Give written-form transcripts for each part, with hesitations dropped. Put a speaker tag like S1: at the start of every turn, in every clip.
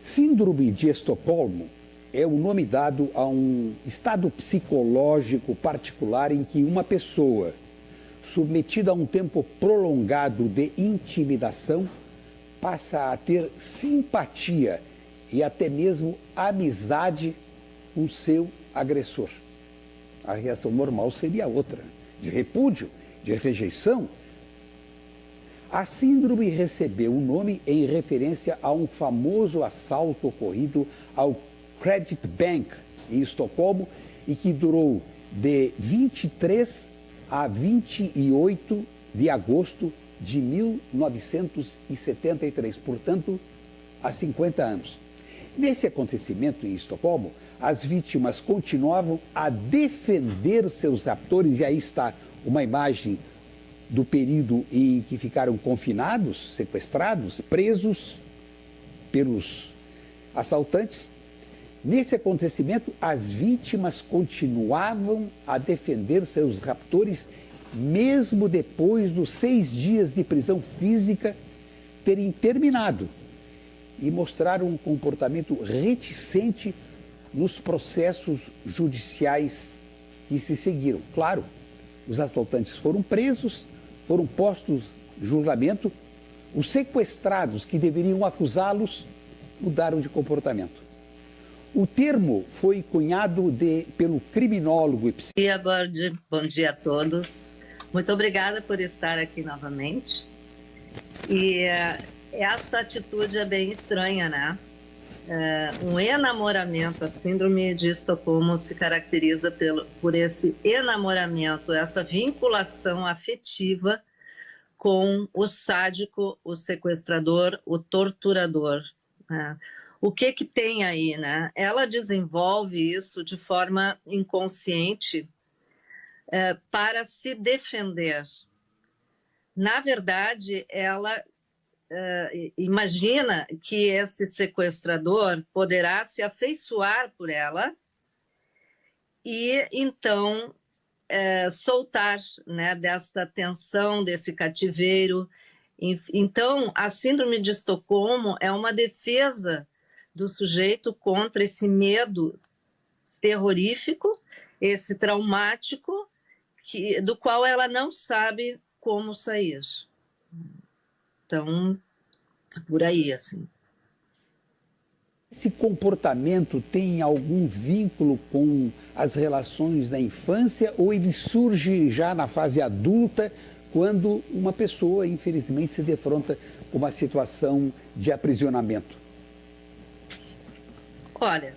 S1: Síndrome de Estocolmo é o nome dado a um estado psicológico particular em que uma pessoa, submetida a um tempo prolongado de intimidação, passa a ter simpatia e até mesmo amizade com seu agressor. A reação normal seria outra, de repúdio, de rejeição. A síndrome recebeu o nome em referência a um famoso assalto ocorrido ao Credit Bank, em Estocolmo, e que durou de 23 a 28 de agosto de 1973, portanto, há 50 anos. Nesse acontecimento em Estocolmo, as vítimas continuavam a defender seus raptores, e aí está uma imagem do período em que ficaram confinados, sequestrados, presos pelos assaltantes. Nesse acontecimento, as vítimas continuavam a defender seus raptores, mesmo depois dos 6 dias de prisão física terem terminado, e mostraram um comportamento reticente nos processos judiciais que se seguiram. Claro, os assaltantes foram presos, foram postos em julgamento, os sequestrados que deveriam acusá-los mudaram de comportamento. O termo foi cunhado pelo criminólogo e psicólogo.
S2: Bom dia a todos. Muito obrigada por estar aqui novamente. E essa atitude é bem estranha, né? Um enamoramento, a síndrome de Estocolmo se caracteriza por esse enamoramento, essa vinculação afetiva com o sádico, o sequestrador, o torturador, né? O que tem aí, né? Ela desenvolve isso de forma inconsciente para se defender. Na verdade, ela imagina que esse sequestrador poderá se afeiçoar por ela e, então, soltar, né, desta tensão, desse cativeiro. Então, a síndrome de Estocolmo é uma defesa do sujeito contra esse medo terrorífico, esse traumático, do qual ela não sabe como sair. Então, por aí, assim.
S1: Esse comportamento tem algum vínculo com as relações da infância, ou ele surge já na fase adulta, quando uma pessoa, infelizmente, se defronta com uma situação de aprisionamento?
S2: Olha,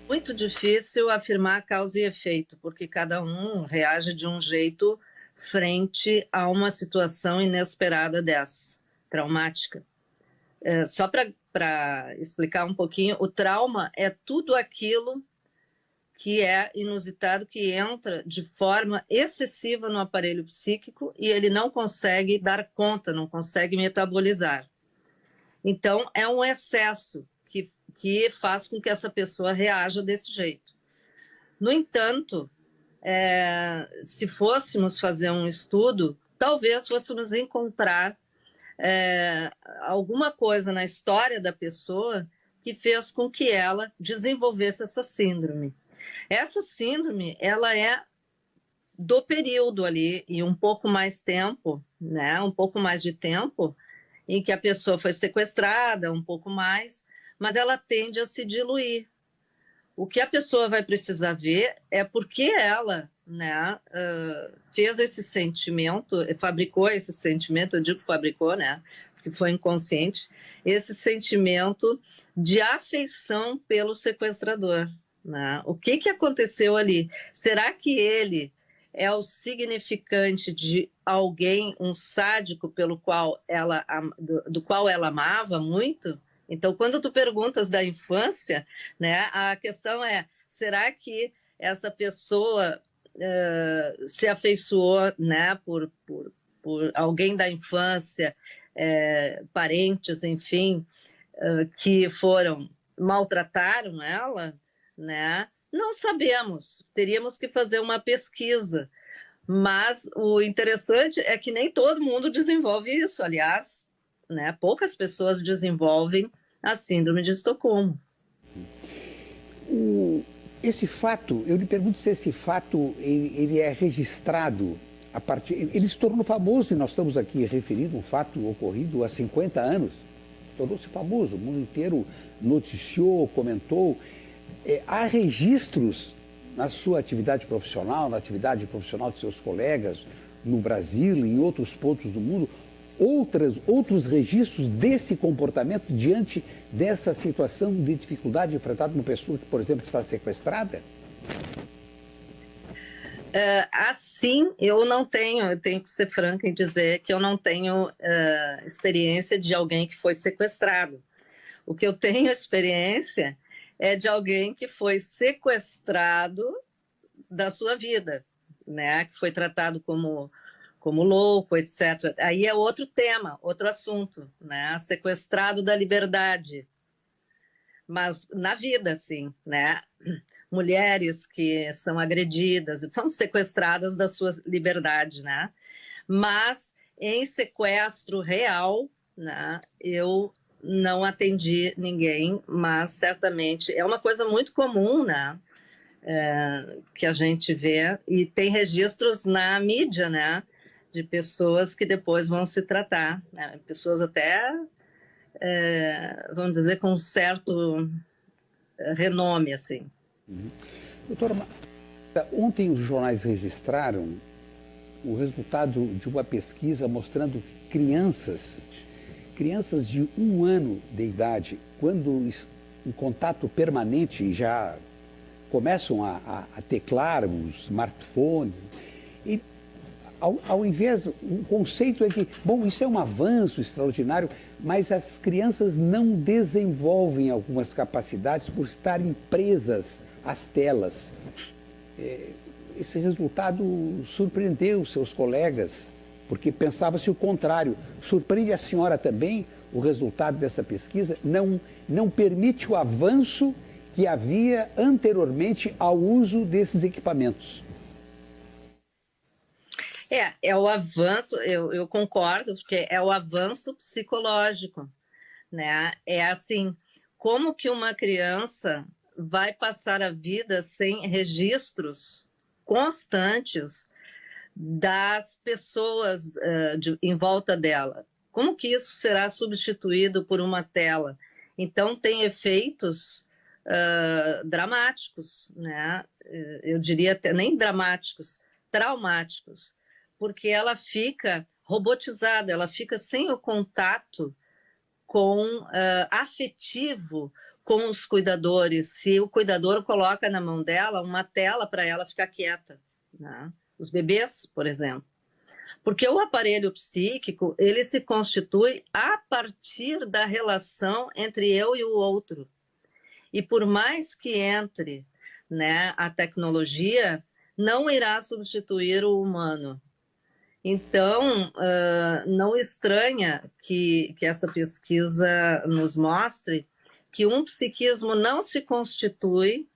S2: muito difícil afirmar causa e efeito, porque cada um reage de um jeito frente a uma situação inesperada dessa, traumática. Só para explicar um pouquinho, o trauma é tudo aquilo que é inusitado, que entra de forma excessiva no aparelho psíquico e ele não consegue dar conta, não consegue metabolizar. Então, é um excesso que faz com que essa pessoa reaja desse jeito. No entanto, se fôssemos fazer um estudo, talvez fôssemos encontrar alguma coisa na história da pessoa que fez com que ela desenvolvesse essa síndrome. Essa síndrome, ela é do período ali, e um pouco mais tempo, né? Um pouco mais de tempo, em que a pessoa foi sequestrada, um pouco mais, mas ela tende a se diluir. O que a pessoa vai precisar ver é porque ela, né, fez esse sentimento, fabricou esse sentimento, eu digo fabricou, né, porque foi inconsciente, esse sentimento de afeição pelo sequestrador, né? O que aconteceu ali? Será que ele é o significante de alguém, um sádico do qual ela amava muito? Então, quando tu perguntas da infância, né, a questão é, será que essa pessoa se afeiçoou, né, por alguém da infância, parentes, enfim, que maltrataram ela, né? Não sabemos, teríamos que fazer uma pesquisa. Mas o interessante é que nem todo mundo desenvolve isso, aliás, né? Poucas pessoas desenvolvem a síndrome de Estocolmo.
S1: Esse fato, eu lhe pergunto se esse fato ele é registrado a partir... Ele se tornou famoso, e nós estamos aqui referindo um fato ocorrido há 50 anos. Tornou-se famoso, o mundo inteiro noticiou, comentou. Há registros na sua atividade profissional, na atividade profissional de seus colegas no Brasil e em outros pontos do mundo, outros registros desse comportamento diante dessa situação de dificuldade enfrentada por uma pessoa que, por exemplo, está sequestrada?
S2: Assim, eu não tenho, eu tenho que ser franca em dizer que eu não tenho experiência de alguém que foi sequestrado. O que eu tenho experiência é de alguém que foi sequestrado da sua vida, né? Que foi tratado como louco, etc. Aí é outro tema, outro assunto, né? Sequestrado da liberdade. Mas na vida, sim, né? Mulheres que são agredidas, são sequestradas da sua liberdade, né? Mas em sequestro real, né? Eu não atendi ninguém, mas certamente é uma coisa muito comum, né? Que a gente vê, e tem registros na mídia, né? De pessoas que depois vão se tratar, né? Pessoas até, vamos dizer, com um certo renome, assim.
S1: Doutora, ontem os jornais registraram o resultado de uma pesquisa mostrando que crianças de 1 ano de idade, quando em contato permanente já começam a teclar os smartphones, e ao invés, o conceito é que, bom, isso é um avanço extraordinário, mas as crianças não desenvolvem algumas capacidades por estarem presas às telas. Esse resultado surpreendeu seus colegas, porque pensava-se o contrário. Surpreende a senhora também o resultado dessa pesquisa? Não permite o avanço que havia anteriormente ao uso desses equipamentos.
S2: É o avanço, eu concordo, porque é o avanço psicológico, né? É assim, como que uma criança vai passar a vida sem registros constantes das pessoas em volta dela? Como que isso será substituído por uma tela? Então, tem efeitos dramáticos, né? Eu diria até nem dramáticos, traumáticos, porque ela fica robotizada, ela fica sem o contato afetivo com os cuidadores. Se o cuidador coloca na mão dela uma tela para ela ficar quieta, né? Os bebês, por exemplo. Porque o aparelho psíquico, ele se constitui a partir da relação entre eu e o outro. E por mais que entre, né, a tecnologia, não irá substituir o humano. Então, não estranha que essa pesquisa nos mostre que um psiquismo não se constitui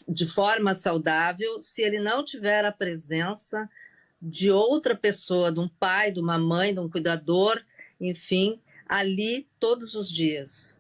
S2: de forma saudável se ele não tiver a presença de outra pessoa, de um pai, de uma mãe, de um cuidador, enfim, ali todos os dias.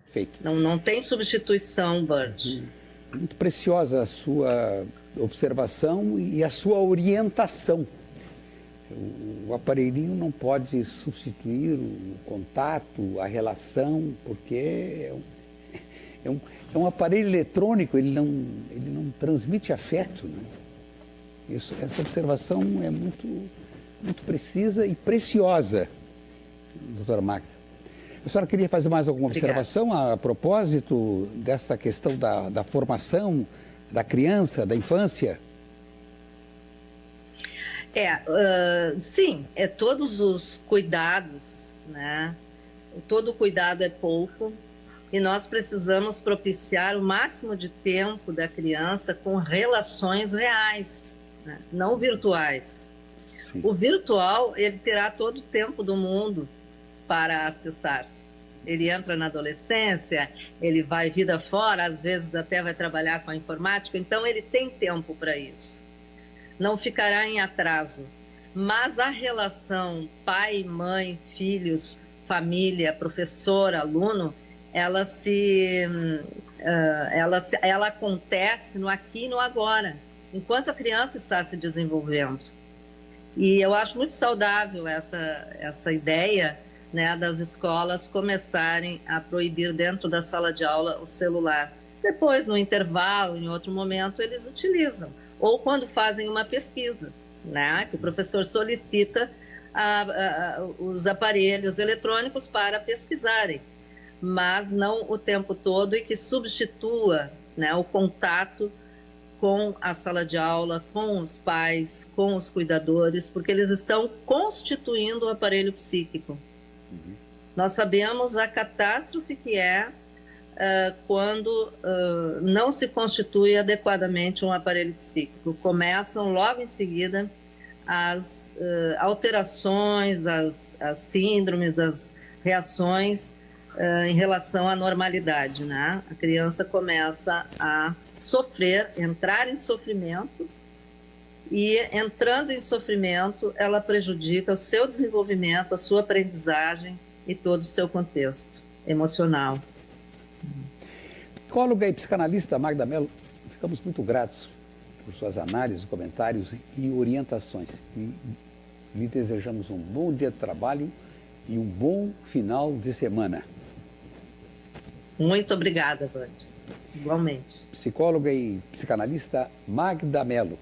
S1: Feito.
S2: Não tem substituição, Bert.
S1: Muito preciosa a sua observação e a sua orientação. O aparelhinho não pode substituir o contato, a relação, porque é um aparelho eletrônico, ele não transmite afeto, né? Essa observação é muito precisa e preciosa, doutora Magda. A senhora queria fazer mais alguma observação a propósito dessa questão da formação da criança, da infância?
S2: Sim, todos os cuidados, né? Todo cuidado é pouco e nós precisamos propiciar o máximo de tempo da criança com relações reais, né? Não virtuais. Sim. O virtual, ele terá todo o tempo do mundo para acessar. Ele entra na adolescência, ele vai vida fora, às vezes até vai trabalhar com a informática, então ele tem tempo para isso. Não ficará em atraso. Mas a relação pai, mãe, filhos, família, professor, aluno, ela acontece no aqui e no agora, enquanto a criança está se desenvolvendo. E eu acho muito saudável essa ideia, né, das escolas começarem a proibir dentro da sala de aula o celular. Depois, no intervalo, em outro momento, eles utilizam. Ou quando fazem uma pesquisa, né, que o professor solicita os aparelhos eletrônicos para pesquisarem, mas não o tempo todo, e que substitua, né, o contato com a sala de aula, com os pais, com os cuidadores, porque eles estão constituindo o aparelho psíquico. Uhum. Nós sabemos a catástrofe que é quando não se constitui adequadamente um aparelho psíquico. Começam logo em seguida as alterações, as síndromes, as reações em relação à normalidade, né? A criança começa a sofrer, entrar em sofrimento, e entrando em sofrimento, ela prejudica o seu desenvolvimento, a sua aprendizagem e todo o seu contexto emocional.
S1: Psicóloga e psicanalista Magda Mello, ficamos muito gratos por suas análises, comentários e orientações. E lhe desejamos um bom dia de trabalho e um bom final de semana.
S2: Muito obrigada, Band. Igualmente.
S1: Psicóloga e psicanalista Magda Mello.